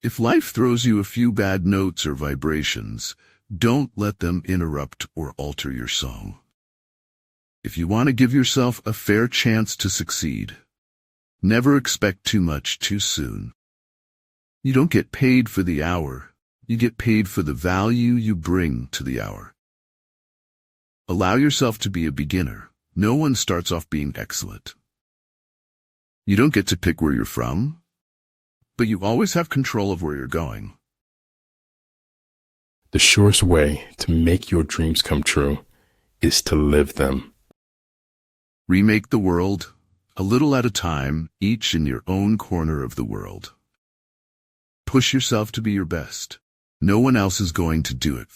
If life throws you a few bad notes or vibrations, don't let them interrupt or alter your song. If you want to give yourself a fair chance to succeed, never expect too much too soon. You don't get paid for the hour, you get paid for the value you bring to the hour. Allow yourself to be a beginner. No one starts off being excellent. You don't get to pick where you're from, but you always have control of where you're going. The surest way to make your dreams come true is to live them. Remake the world, a little at a time, each in your own corner of the world. Push yourself to be your best. No one else is going to do it.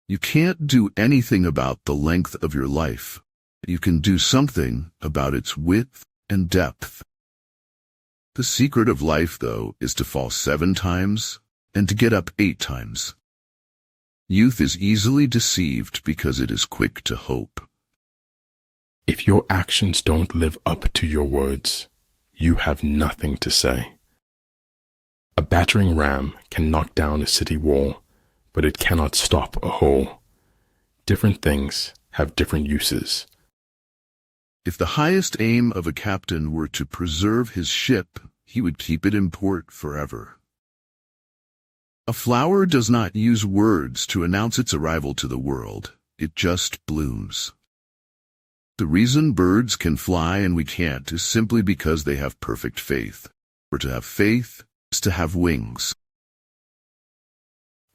You can't do anything about the length of your life. You can do something about its width and depth. The secret of life, though, is to fall 7 times and to get up 8 times. Youth is easily deceived because it is quick to hope. If your actions don't live up to your words, you have nothing to say. A battering ram can knock down a city wall, but it cannot stop a hole. Different things have different uses. If the highest aim of a captain were to preserve his ship, he would keep it in port forever. A flower does not use words to announce its arrival to the world. It just blooms. The reason birds can fly and we can't is simply because they have perfect faith. For to have faith is to have wings.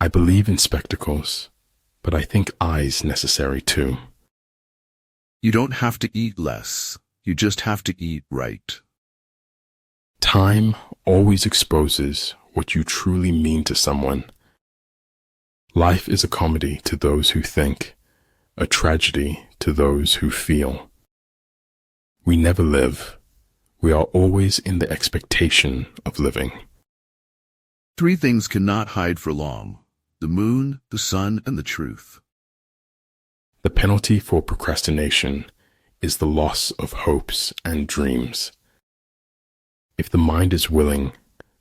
I believe in spectacles, but I think eyes necessary too. You don't have to eat less. You just have to eat right. Time always exposes what you truly mean to someone. Life is a comedy to those who think, a tragedy to those who feel. We never live. We are always in the expectation of living. 3 things cannot hide for long: the moon, the sun, and the truth. The penalty for procrastination is the loss of hopes and dreams. If the mind is willing,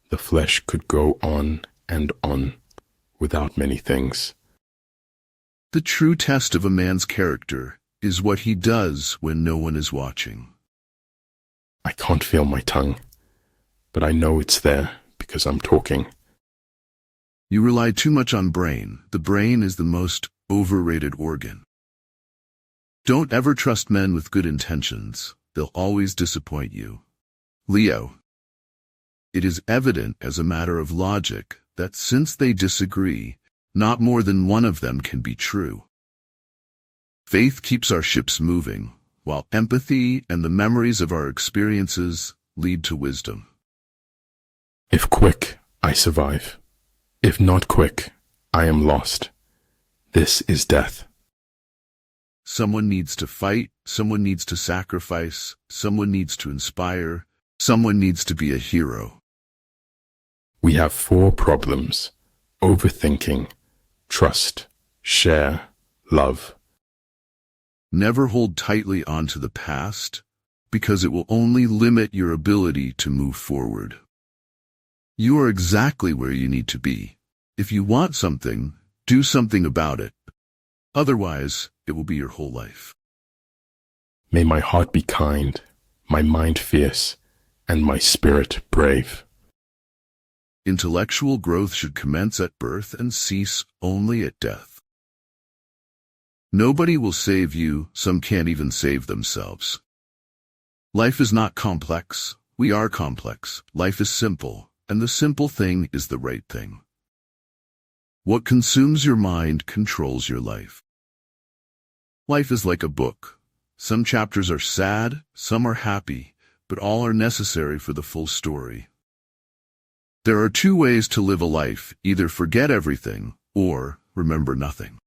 the flesh could go on and on without many things. The true test of a man's character is what he does when no one is watching. I can't feel my tongue, but I know it's there because I'm talking. You rely too much on brain. The brain is the most overrated organ. Don't ever trust men with good intentions. They'll always disappoint you. Leo. It is evident as a matter of logic that since they disagree, not more than one of them can be true. Faith keeps our ships moving, while empathy and the memories of our experiences lead to wisdom. If quick, I survive. If not quick, I am lost. This is death. Someone needs to fight, someone needs to sacrifice, someone needs to inspire, someone needs to be a hero. We have 4 problems: overthinking, trust, share, love. Never hold tightly onto the past, because it will only limit your ability to move forward. You are exactly where you need to be. If you want something, do something about it. Otherwise, it will be your whole life. May my heart be kind, my mind fierce, and my spirit brave. Intellectual growth should commence at birth and cease only at death. Nobody will save you, some can't even save themselves. Life is not complex, we are complex. Life is simple, and the simple thing is the right thing. What consumes your mind controls your life. Life is like a book. Some chapters are sad, some are happy, but all are necessary for the full story. There are 2 ways to live a life: either forget everything or remember nothing.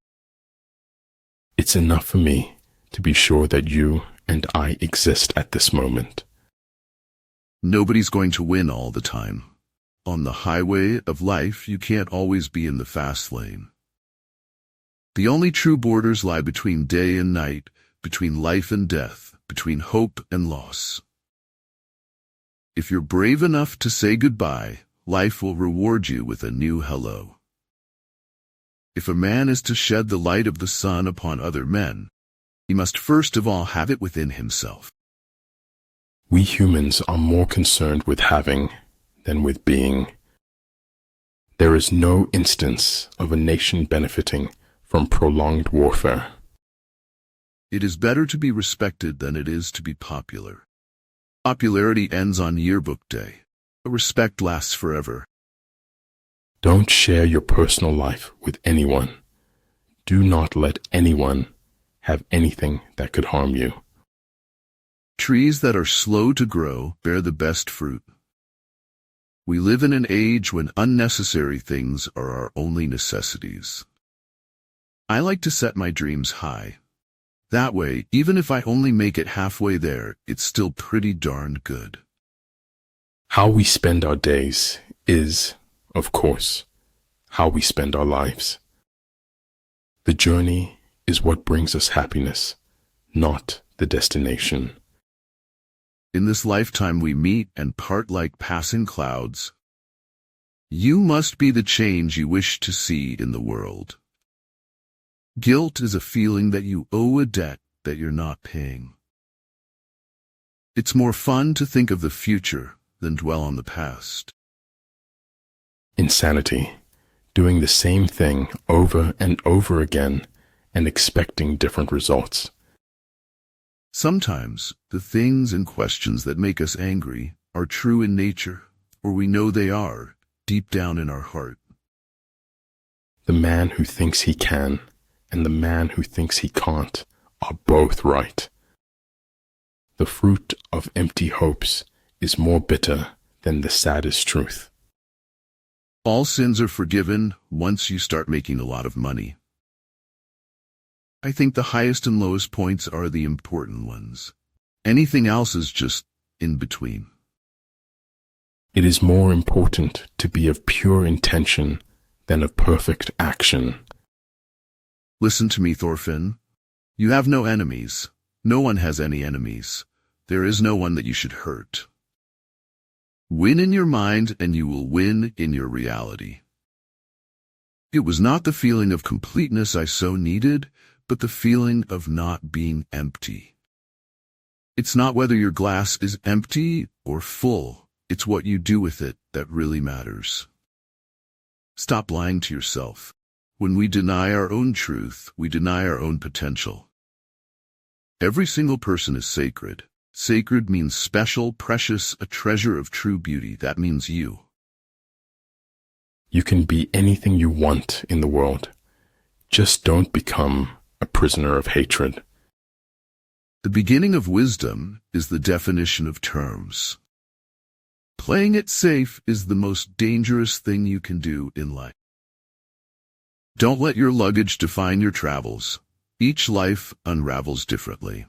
It's enough for me to be sure that you and I exist at this moment. Nobody's going to win all the time. On the highway of life, you can't always be in the fast lane. The only true borders lie between day and night, between life and death, between hope and loss. If you're brave enough to say goodbye, life will reward you with a new hello. If a man is to shed the light of the sun upon other men, he must first of all have it within himself. We humans are more concerned with having than with being. There is no instance of a nation benefiting from prolonged warfare. It is better to be respected than it is to be popular. Popularity ends on yearbook day, but respect lasts forever. Don't share your personal life with anyone. Do not let anyone have anything that could harm you. Trees that are slow to grow bear the best fruit. We live in an age when unnecessary things are our only necessities. I like to set my dreams high. That way, even if I only make it halfway there, it's still pretty darned good. How we spend our days is, of course, how we spend our lives. The journey is what brings us happiness, not the destination. In this lifetime we meet and part like passing clouds. You must be the change you wish to see in the world. Guilt is a feeling that you owe a debt that you're not paying. It's more fun to think of the future than dwell on the past. Insanity, doing the same thing over and over again and expecting different results. Sometimes the things and questions that make us angry are true in nature, or we know they are, deep down in our heart. The man who thinks he can and the man who thinks he can't are both right. The fruit of empty hopes is more bitter than the saddest truth. All sins are forgiven once you start making a lot of money. I think the highest and lowest points are the important ones. Anything else is just in between. It is more important to be of pure intention than of perfect action. Listen to me, Thorfinn. You have no enemies. No one has any enemies. There is no one that you should hurt. Win in your mind and you will win in your reality. It was not the feeling of completeness I so needed, but the feeling of not being empty. It's not whether your glass is empty or full. It's what you do with it that really matters. Stop lying to yourself. When we deny our own truth, we deny our own potential. Every single person is sacred. Sacred means special, precious, a treasure of true beauty. That means you. You can be anything you want in the world. Just don't become a prisoner of hatred. The beginning of wisdom is the definition of terms. Playing it safe is the most dangerous thing you can do in life. Don't let your luggage define your travels. Each life unravels differently.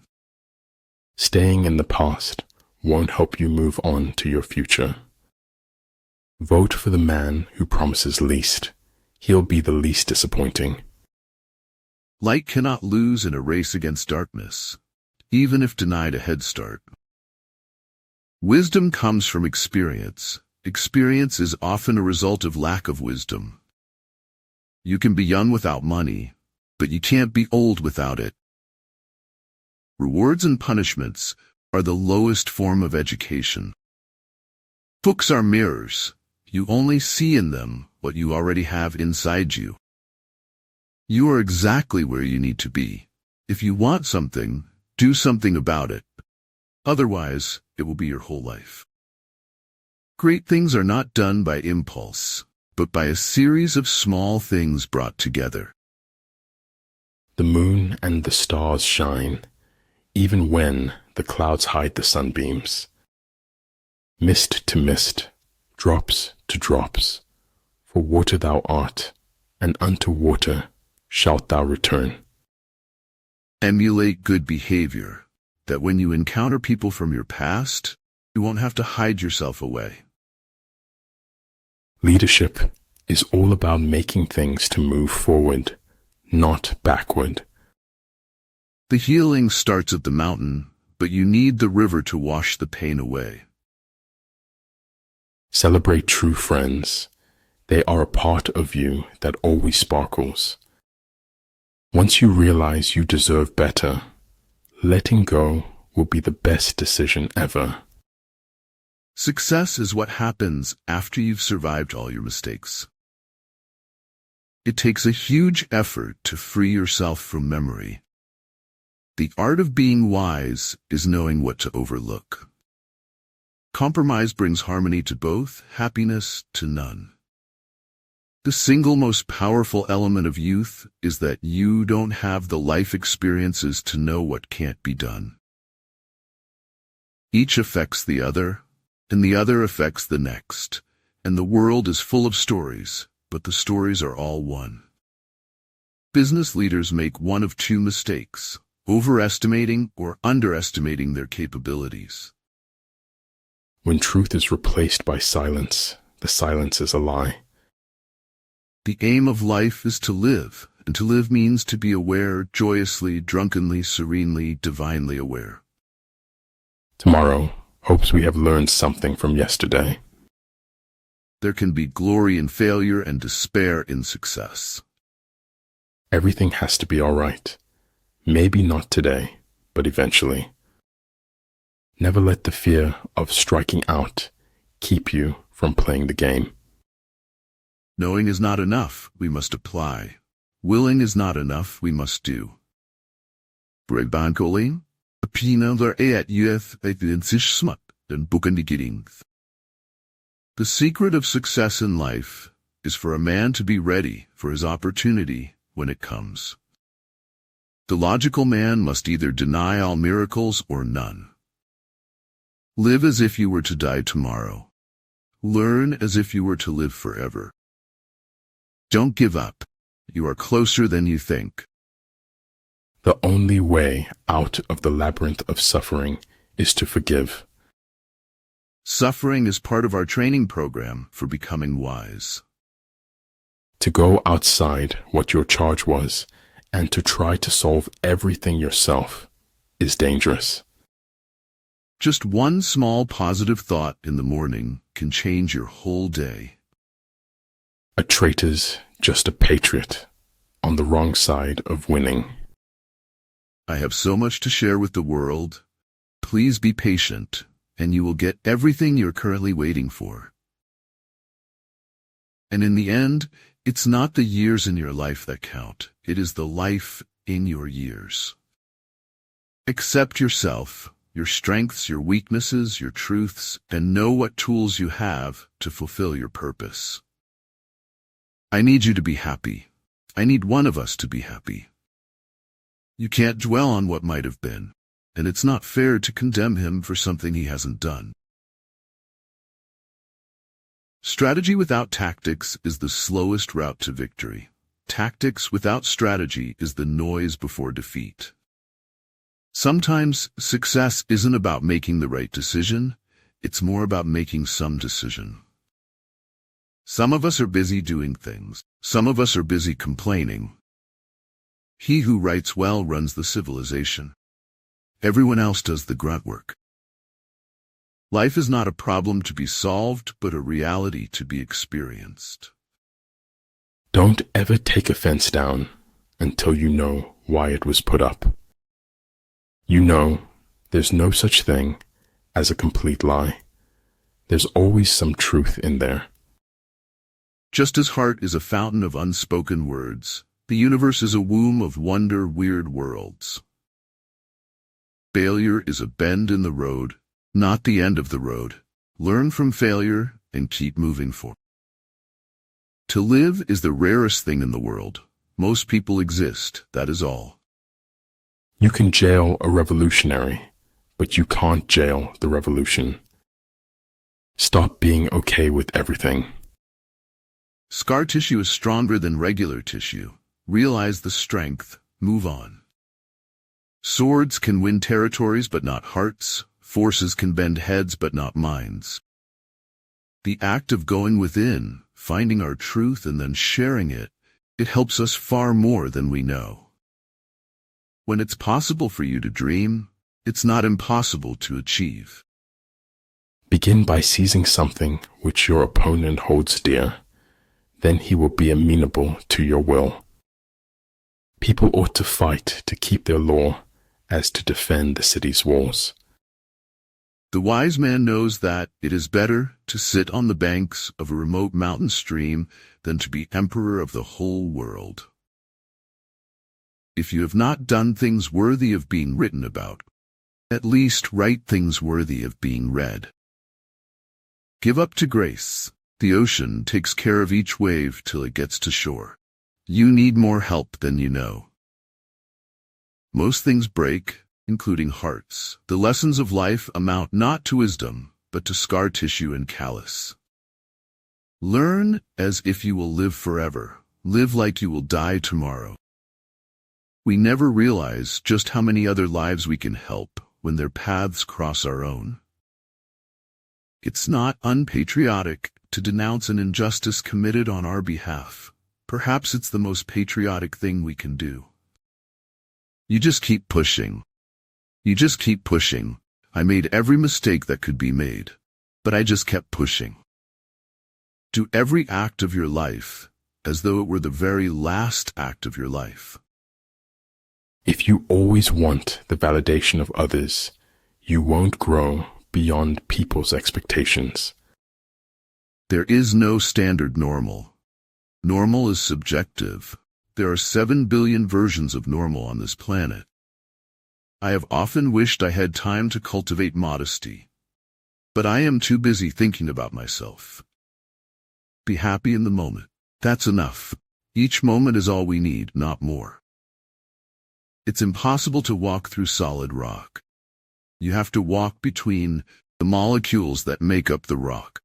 Staying in the past won't help you move on to your future. Vote for the man who promises least. He'll be the least disappointing. Light cannot lose in a race against darkness, even if denied a head start. Wisdom comes from experience. Experience is often a result of lack of wisdom. You can be young without money, but you can't be old without it. Rewards and punishments are the lowest form of education. Books are mirrors. You only see in them what you already have inside you. You are exactly where you need to be. If you want something, do something about it. Otherwise, it will be your whole life. Great things are not done by impulse, but by a series of small things brought together. The moon and the stars shine, even when the clouds hide the sunbeams. Mist to mist, drops to drops, for water thou art, and unto water shalt thou return. Emulate good behavior, that when you encounter people from your past, you won't have to hide yourself away. Leadership is all about making things to move forward, not backward. The healing starts at the mountain, but you need the river to wash the pain away. Celebrate true friends. They are a part of you that always sparkles. Once you realize you deserve better, letting go will be the best decision ever. Success is what happens after you've survived all your mistakes. It takes a huge effort to free yourself from memory. The art of being wise is knowing what to overlook. Compromise brings harmony to both, happiness to none. The single most powerful element of youth is that you don't have the life experiences to know what can't be done. Each affects the other, and the other affects the next, and the world is full of stories, but the stories are all one. Business leaders make one of two mistakes: overestimating or underestimating their capabilities. When truth is replaced by silence, the silence is a lie. The aim of life is to live, and to live means to be aware, joyously, drunkenly, serenely, divinely aware. Tomorrow hopes we have learned something from yesterday. There can be glory in failure and despair in success. Everything has to be all right. Maybe not today, but eventually. Never let the fear of striking out keep you from playing the game. Knowing is not enough, we must apply. Willing is not enough, we must do. Brebankoling, apinander eat youth sich smut, den bukendigiring. The secret of success in life is for a man to be ready for his opportunity when it comes. The logical man must either deny all miracles or none. Live as if you were to die tomorrow. Learn as if you were to live forever. Don't give up. You are closer than you think. The only way out of the labyrinth of suffering is to forgive. Suffering is part of our training program for becoming wise. To go outside what your charge was and to try to solve everything yourself is dangerous. Just one small positive thought in the morning can change your whole day. A traitor's just a patriot on the wrong side of winning. I have so much to share with the world. Please be patient, and you will get everything you're currently waiting for. And in the end, it's not the years in your life that count. It is the life in your years. Accept yourself, your strengths, your weaknesses, your truths, and know what tools you have to fulfill your purpose. I need you to be happy. I need one of us to be happy. You can't dwell on what might have been, and it's not fair to condemn him for something he hasn't done. Strategy without tactics is the slowest route to victory. Tactics without strategy is the noise before defeat. Sometimes success isn't about making the right decision, it's more about making some decision. Some of us are busy doing things. Some of us are busy complaining. He who writes well runs the civilization. Everyone else does the grunt work. Life is not a problem to be solved, but a reality to be experienced. Don't ever take a fence down until you know why it was put up. You know there's no such thing as a complete lie. There's always some truth in there. Just as heart is a fountain of unspoken words, the universe is a womb of wonder, weird worlds. Failure is a bend in the road, not the end of the road. Learn from failure and keep moving forward. To live is the rarest thing in the world. Most people exist, that is all. You can jail a revolutionary, but you can't jail the revolution. Stop being okay with everything. Scar tissue is stronger than regular tissue. Realize the strength, move on. Swords can win territories but not hearts. Forces can bend heads but not minds. The act of going within, finding our truth and then sharing it, it helps us far more than we know. When it's possible for you to dream, it's not impossible to achieve. Begin by seizing something which your opponent holds dear. Then he will be amenable to your will. People ought to fight to keep their law as to defend the city's walls. The wise man knows that it is better to sit on the banks of a remote mountain stream than to be emperor of the whole world. If you have not done things worthy of being written about, at least write things worthy of being read. Give up to grace. The ocean takes care of each wave till it gets to shore. You need more help than you know. Most things break, including hearts. The lessons of life amount not to wisdom, but to scar tissue and callus. Learn as if you will live forever. Live like you will die tomorrow. We never realize just how many other lives we can help when their paths cross our own. It's not unpatriotic to denounce an injustice committed on our behalf. Perhaps it's the most patriotic thing we can do. You just keep pushing. You just keep pushing. I made every mistake that could be made, but I just kept pushing. Do every act of your life as though it were the very last act of your life. If you always want the validation of others, you won't grow beyond people's expectations. There is no standard normal. Normal is subjective. There are 7 billion versions of normal on this planet. I have often wished I had time to cultivate modesty, but I am too busy thinking about myself. Be happy in the moment. That's enough. Each moment is all we need, not more. It's impossible to walk through solid rock. You have to walk between the molecules that make up the rock.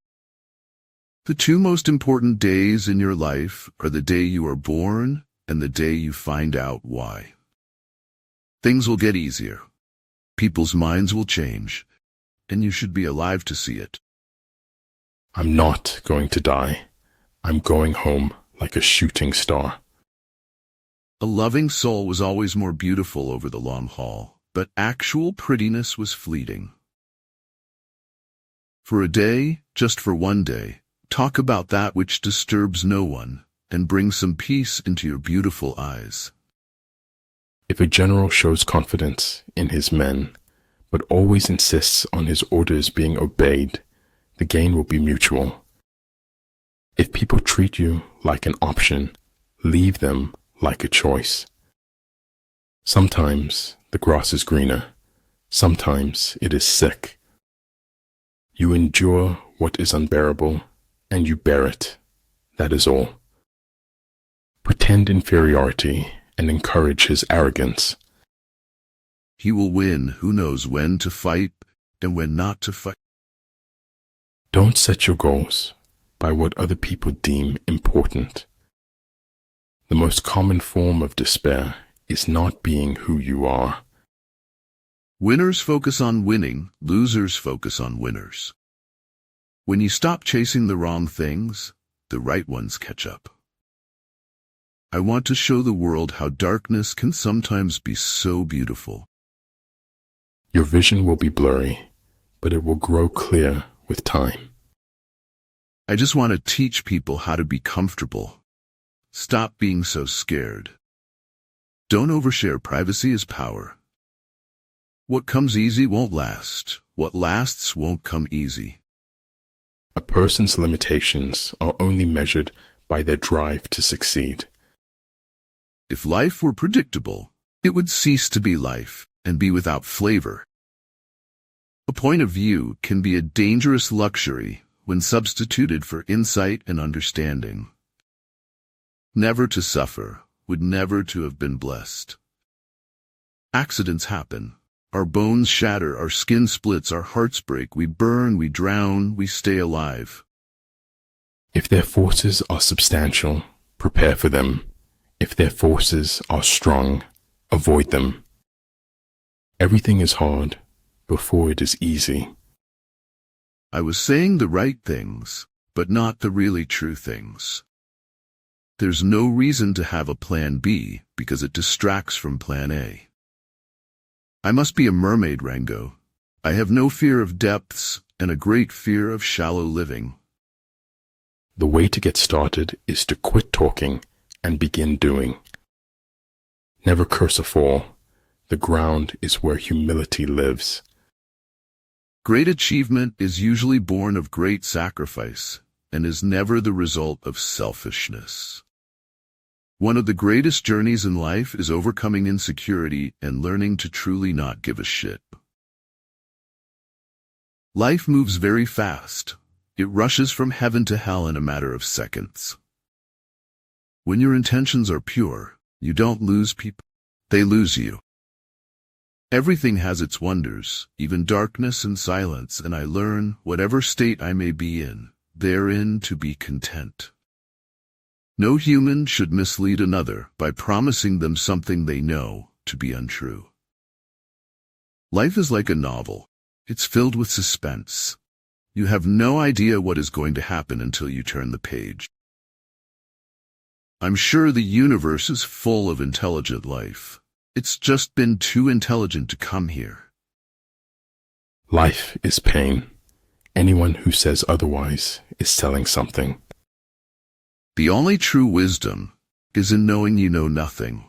The 2 most important days in your life are the day you are born and the day you find out why. Things will get easier. People's minds will change, and you should be alive to see it. I'm not going to die. I'm going home like a shooting star. A loving soul was always more beautiful over the long haul, but actual prettiness was fleeting. For a day, just for one day, talk about that which disturbs no one, and bring some peace into your beautiful eyes. If a general shows confidence in his men, but always insists on his orders being obeyed, the gain will be mutual. If people treat you like an option, leave them like a choice. Sometimes the grass is greener, sometimes it is sick. You endure what is unbearable, and you bear it. That is all. Pretend inferiority and encourage his arrogance. He will win who knows when to fight and when not to fight. Don't set your goals by what other people deem important. The most common form of despair is not being who you are. Winners focus on winning, losers focus on winners. When you stop chasing the wrong things, the right ones catch up. I want to show the world how darkness can sometimes be so beautiful. Your vision will be blurry, but it will grow clear with time. I just want to teach people how to be comfortable. Stop being so scared. Don't overshare. Privacy is power. What comes easy won't last. What lasts won't come easy. A person's limitations are only measured by their drive to succeed. If life were predictable, it would cease to be life and be without flavor. A point of view can be a dangerous luxury when substituted for insight and understanding. Never to suffer would never to have been blessed. Accidents happen. Our bones shatter, our skin splits, our hearts break, we burn, we drown, we stay alive. If their forces are substantial, prepare for them. If their forces are strong, avoid them. Everything is hard before it is easy. I was saying the right things, but not the really true things. There's no reason to have a plan B because it distracts from plan A. I must be a mermaid, Rango. I have no fear of depths, and a great fear of shallow living. The way to get started is to quit talking and begin doing. Never curse a fall. The ground is where humility lives. Great achievement is usually born of great sacrifice and is never the result of selfishness. One of the greatest journeys in life is overcoming insecurity and learning to truly not give a shit. Life moves very fast. It rushes from heaven to hell in a matter of seconds. When your intentions are pure, you don't lose people, they lose you. Everything has its wonders, even darkness and silence, and I learn, whatever state I may be in, therein to be content. No human should mislead another by promising them something they know to be untrue. Life is like a novel. It's filled with suspense. You have no idea what is going to happen until you turn the page. I'm sure the universe is full of intelligent life. It's just been too intelligent to come here. Life is pain. Anyone who says otherwise is selling something. The only true wisdom is in knowing you know nothing.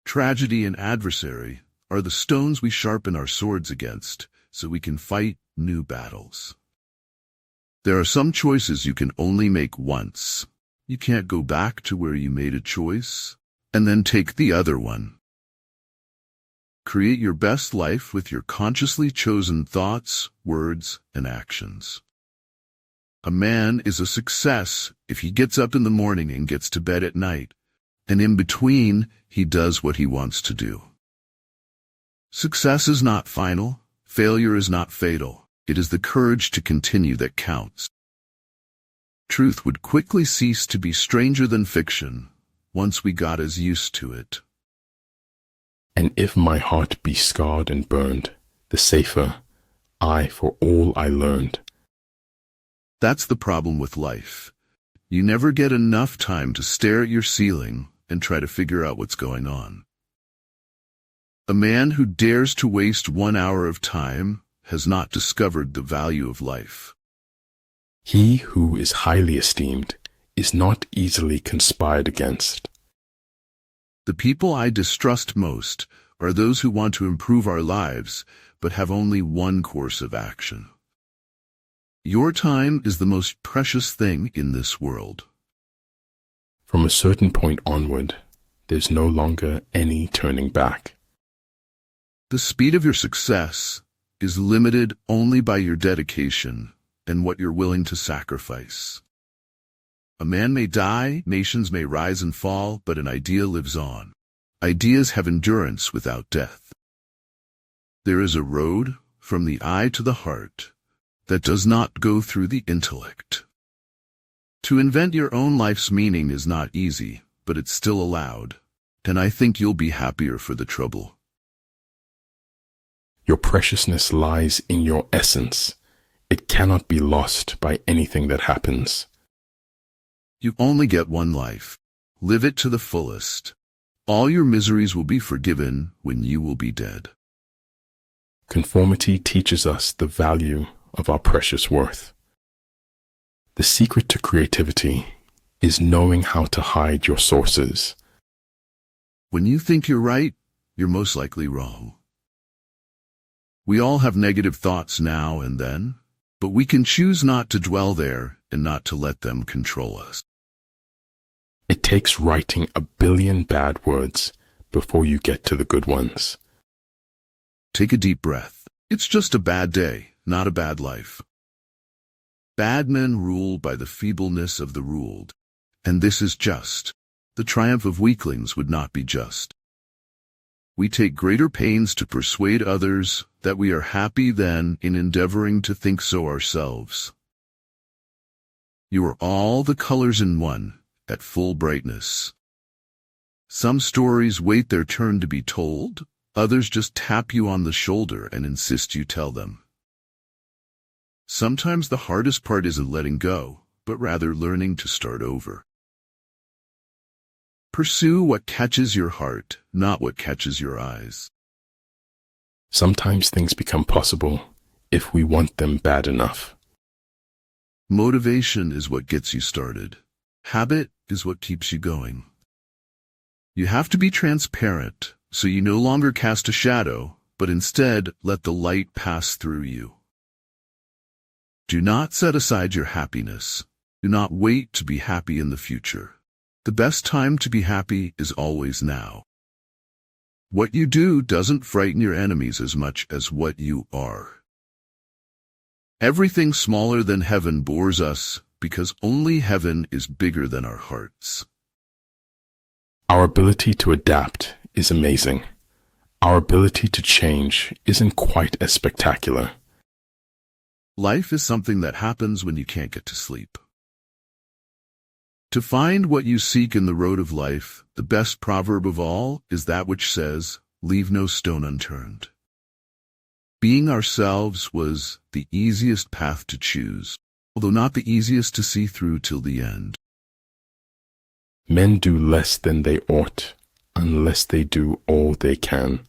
Tragedy and adversary are the stones we sharpen our swords against so we can fight new battles. There are some choices you can only make once. You can't go back to where you made a choice and then take the other one. Create your best life with your consciously chosen thoughts, words, and actions. A man is a success if he gets up in the morning and gets to bed at night, and in between, he does what he wants to do. Success is not final. Failure is not fatal. It is the courage to continue that counts. Truth would quickly cease to be stranger than fiction once we got as used to it. And if my heart be scarred and burned, the safer I for all I learned. That's the problem with life. You never get enough time to stare at your ceiling and try to figure out what's going on. A man who dares to waste 1 hour of time has not discovered the value of life. He who is highly esteemed is not easily conspired against. The people I distrust most are those who want to improve our lives but have only one course of action. Your time is the most precious thing in this world. From a certain point onward, there's no longer any turning back. The speed of your success is limited only by your dedication and what you're willing to sacrifice. A man may die, nations may rise and fall, but an idea lives on. Ideas have endurance without death. There is a road from the eye to the heart that does not go through the intellect. To invent your own life's meaning is not easy, but it's still allowed, and I think you'll be happier for the trouble. Your preciousness lies in your essence. It cannot be lost by anything that happens. You only get one life. Live it to the fullest. All your miseries will be forgiven when you will be dead. Conformity teaches us the value of our precious worth. The secret to creativity is knowing how to hide your sources. When you think you're right, you're most likely wrong. We all have negative thoughts now and then, but we can choose not to dwell there and not to let them control us. It takes writing 1 billion bad words before you get to the good ones. Take a deep breath. It's just a bad day, not a bad life. Bad men rule by the feebleness of the ruled, and this is just. The triumph of weaklings would not be just. We take greater pains to persuade others that we are happy than in endeavoring to think so ourselves. You are all the colors in one, at full brightness. Some stories wait their turn to be told, others just tap you on the shoulder and insist you tell them. Sometimes the hardest part isn't letting go, but rather learning to start over. Pursue what catches your heart, not what catches your eyes. Sometimes things become possible if we want them bad enough. Motivation is what gets you started. Habit is what keeps you going. You have to be transparent, so you no longer cast a shadow, but instead let the light pass through you. Do not set aside your happiness. Do not wait to be happy in the future. The best time to be happy is always now. What you do doesn't frighten your enemies as much as what you are. Everything smaller than heaven bores us because only heaven is bigger than our hearts. Our ability to adapt is amazing. Our ability to change isn't quite as spectacular. Life is something that happens when you can't get to sleep. To find what you seek in the road of life, the best proverb of all is that which says, "Leave no stone unturned." Being ourselves was the easiest path to choose, although not the easiest to see through till the end. Men do less than they ought, unless they do all they can.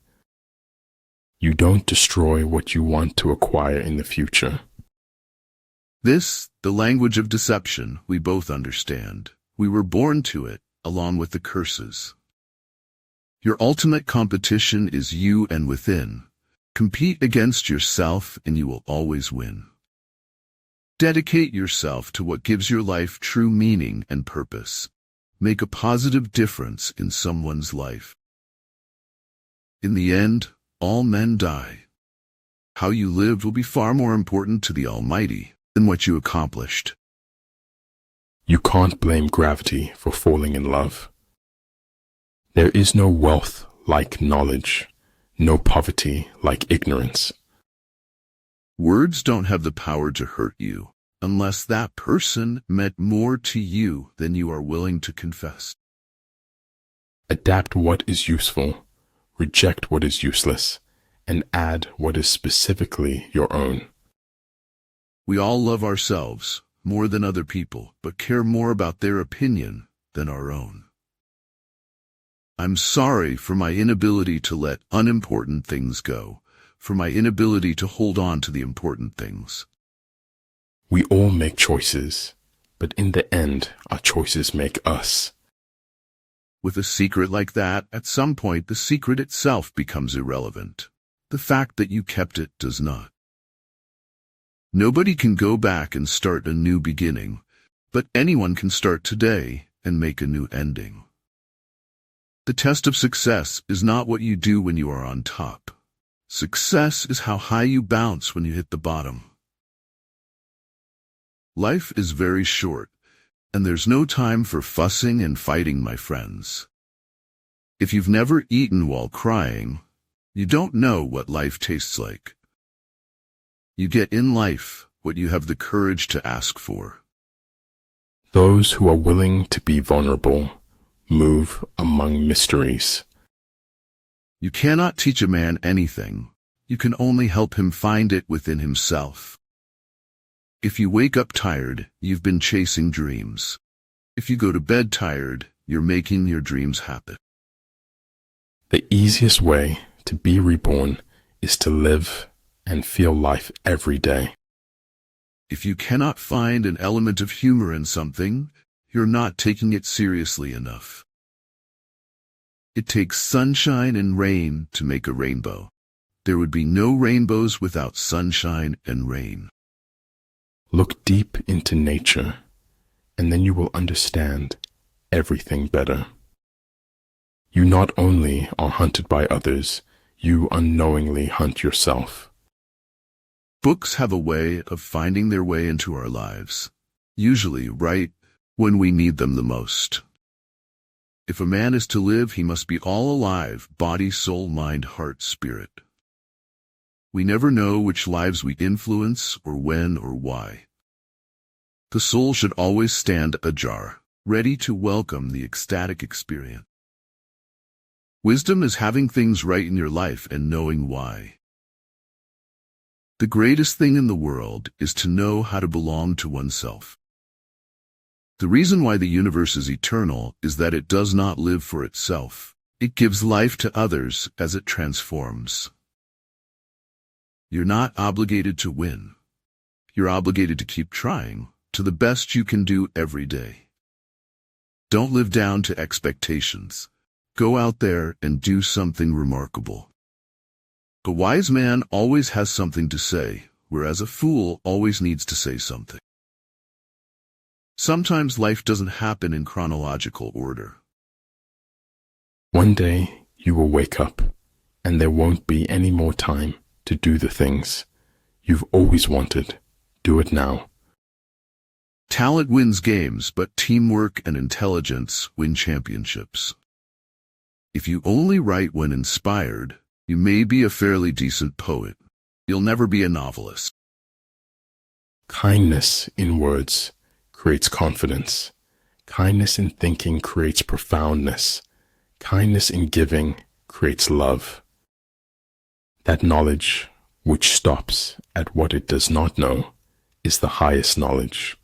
You don't destroy what you want to acquire in the future. This, the language of deception, we both understand. We were born to it, along with the curses. Your ultimate competition is you and within. Compete against yourself and you will always win. Dedicate yourself to what gives your life true meaning and purpose. Make a positive difference in someone's life. In the end, all men die. How you lived will be far more important to the Almighty than what you accomplished. You can't blame gravity for falling in love. There is no wealth like knowledge, no poverty like ignorance. Words don't have the power to hurt you unless that person meant more to you than you are willing to confess. Adapt what is useful, reject what is useless, and add what is specifically your own. We all love ourselves more than other people, but care more about their opinion than our own. I'm sorry for my inability to let unimportant things go, for my inability to hold on to the important things. We all make choices, but in the end, our choices make us. With a secret like that, at some point the secret itself becomes irrelevant. The fact that you kept it does not. Nobody can go back and start a new beginning, but anyone can start today and make a new ending. The test of success is not what you do when you are on top. Success is how high you bounce when you hit the bottom. Life is very short, and there's no time for fussing and fighting, my friends. If you've never eaten while crying, you don't know what life tastes like. You get in life what you have the courage to ask for. Those who are willing to be vulnerable move among mysteries. You cannot teach a man anything. You can only help him find it within himself. If you wake up tired, you've been chasing dreams. If you go to bed tired, you're making your dreams happen. The easiest way to be reborn is to live and feel life every day. If you cannot find an element of humor in something, you're not taking it seriously enough. It takes sunshine and rain to make a rainbow. There would be no rainbows without sunshine and rain. Look deep into nature, and then you will understand everything better. You not only are hunted by others, you unknowingly hunt yourself. Books have a way of finding their way into our lives, usually right when we need them the most. If a man is to live, he must be all alive, body, soul, mind, heart, spirit. We never know which lives we influence or when or why. The soul should always stand ajar, ready to welcome the ecstatic experience. Wisdom is having things right in your life and knowing why. The greatest thing in the world is to know how to belong to oneself. The reason why the universe is eternal is that it does not live for itself. It gives life to others as it transforms. You're not obligated to win. You're obligated to keep trying to the best you can do every day. Don't live down to expectations. Go out there and do something remarkable. A wise man always has something to say, whereas a fool always needs to say something. Sometimes life doesn't happen in chronological order. One day you will wake up, and there won't be any more time to do the things you've always wanted. Do it now. Talent wins games, but teamwork and intelligence win championships. If you only write when inspired, you may be a fairly decent poet. You'll never be a novelist. Kindness in words creates confidence. Kindness in thinking creates profoundness. Kindness in giving creates love. That knowledge, which stops at what it does not know, is the highest knowledge.